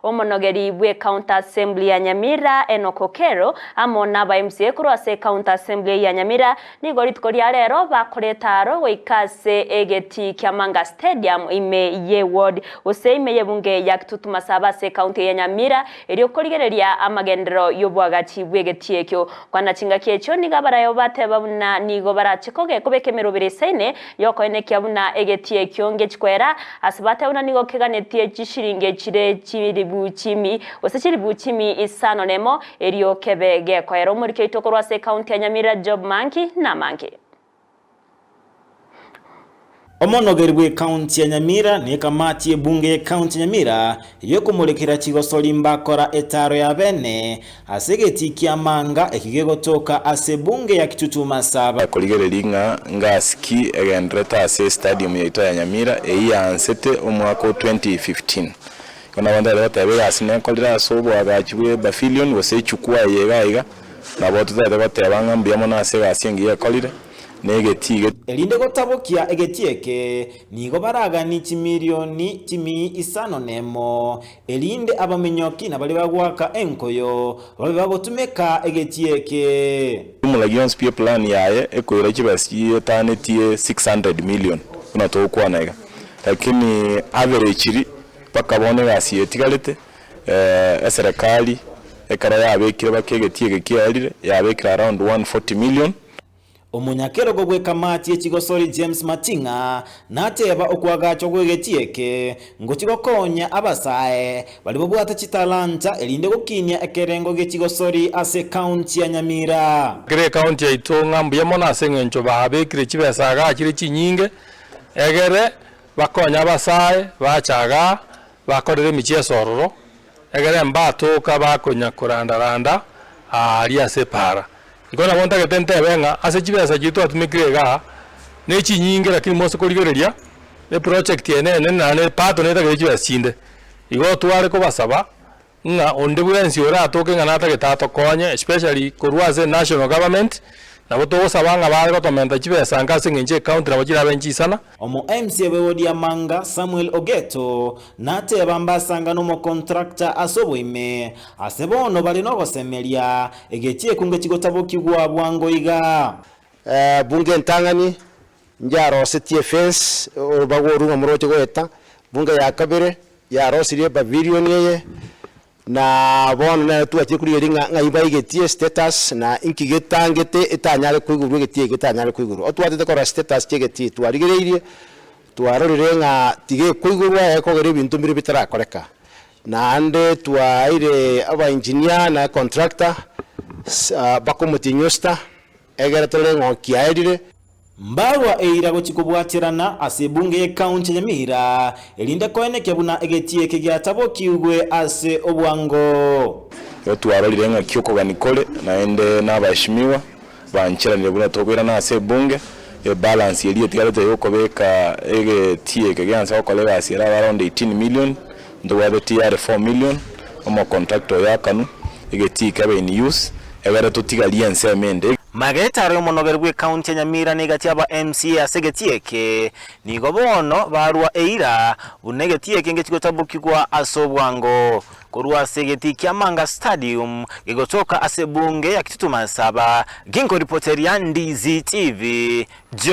Omonogeri bwe County Assembly ya Nyamira Enoch Okero amona ba MCA kurwase County Assembly ya Nyamira nigo ritkoria rero bakoretaro weikase egeti Kyamanga Stadium ime ye ward useime yebunge ya Kitutu se County ya Nyamira eri okorigereria amagendero yobwagati bwegeti ekyo kwana chinga kyecho nigabara yobate babuna nigo barachikoge kubekemero biresaine yoko ene kyabuna egeti ekyo ngechikwera asibate una nigo keganetie chishiringe chire chiribuchimi osechiribuchimi isano nemo eriyo kebege kwa ero muri keitokorwa se County ya Nyamira Job Manki na Manki Omonogeri bwe County ya Nyamira ne kamati ebunge ya County ya Nyamira yokumulekera kigosoli mbakora etaro ya bene asegeti Kyamanga ekigegotoka asebunge ya Kitutu Masaba koligerelinga ngaski egendreta ase stadium ya Nyamira eyansete omwaka 2015 kana wanda leta asine kolira sobo agachwe bafilion wose chukua yega na botu zate batebanga mbiyamo na ase gasingi ya kolire negeti elinde gotabokia egetieke nigo baraga ni chimilioni chimi isano nemo elinde abamenyoki na bali bagwaka enkoyo bali bagotumeka egetieke umulagions pia plan yaye ekoira kibasi tanetie 600 million kuna to kwanega lakini average bakabone gasiyetigalete serikali ekara yabekire bakegetieke kialire yabekira around 140 million Omunyakero gwe kamati ekigosori James Matinga nateba okwagacho gwegetieke ngo kigokonya abasae bali bobwata kitalanta elinde gokinya ekerengo gekigosori ase County ya Nyamira gre county ito ngambu yamona asengencho babekire kibesaga kiri kinyinge egere bakonya abasae bachaga bakorere michesororo egere mbatoka bakonya kurandaranda ali ase para ikona bonta ketente benga ase chibesa chitu atumikirega nechi nyinge lakini mose koligereria ne project ene nane pato neta kechi chinde igo tware ko basaba nga onde bwensi ora atoke nga nata ketato konye especially korwaze national government na boto sabanga bale gotomenta chibesa ngase ngenje county na bajira benchi sana omo MCA bewodi Amanga Samuel Ogeto nate bambasanga no mo contractor asoboime asebono bali no gosemeria egetie kunge kigotabokigwa bwango iga bunge ntangani njaro setie fence bagorunga muroche goeta bunge ya kabere ya rosirie pavilion yeye na bono na tu ati kuri nga ibagetie status na inkigetangete etanyale kwiguru getie getanyale kwiguru otwatete kora status chegetie twarigereirie twarorire nga tige kwiguru ekogere bintu mbiri bitarakoreka na ande twaire aba engineer na contractor bakomutinyosta egera tole ngo kiaidire Mbarwa eirago chikubwatirana ase bunge ya County ya Nyamira elinde koeneke buna egetieke gyatabokiugwe ase obwango yo twarorire nga kyoko Nikole naende nabashimiwa banchiranire buna togwera na ase bunge balance yeli tigarete yokobeka egetieke gyansa okolega asira around 18 million ndowade TR 4 million omo contractor yakanu egetieke abe in use egara totigalia nsemende Magetaro omonogeri bwe County ya Nyamira negati aba MCA asegetieke nigo bono barwa eira bunegetieke ngechigotabukigwa asobwango kurwa segeti Kyamanga Stadium gegotoka asebunge ya Kitutu Masaba ginko reporter ya Ndizi TV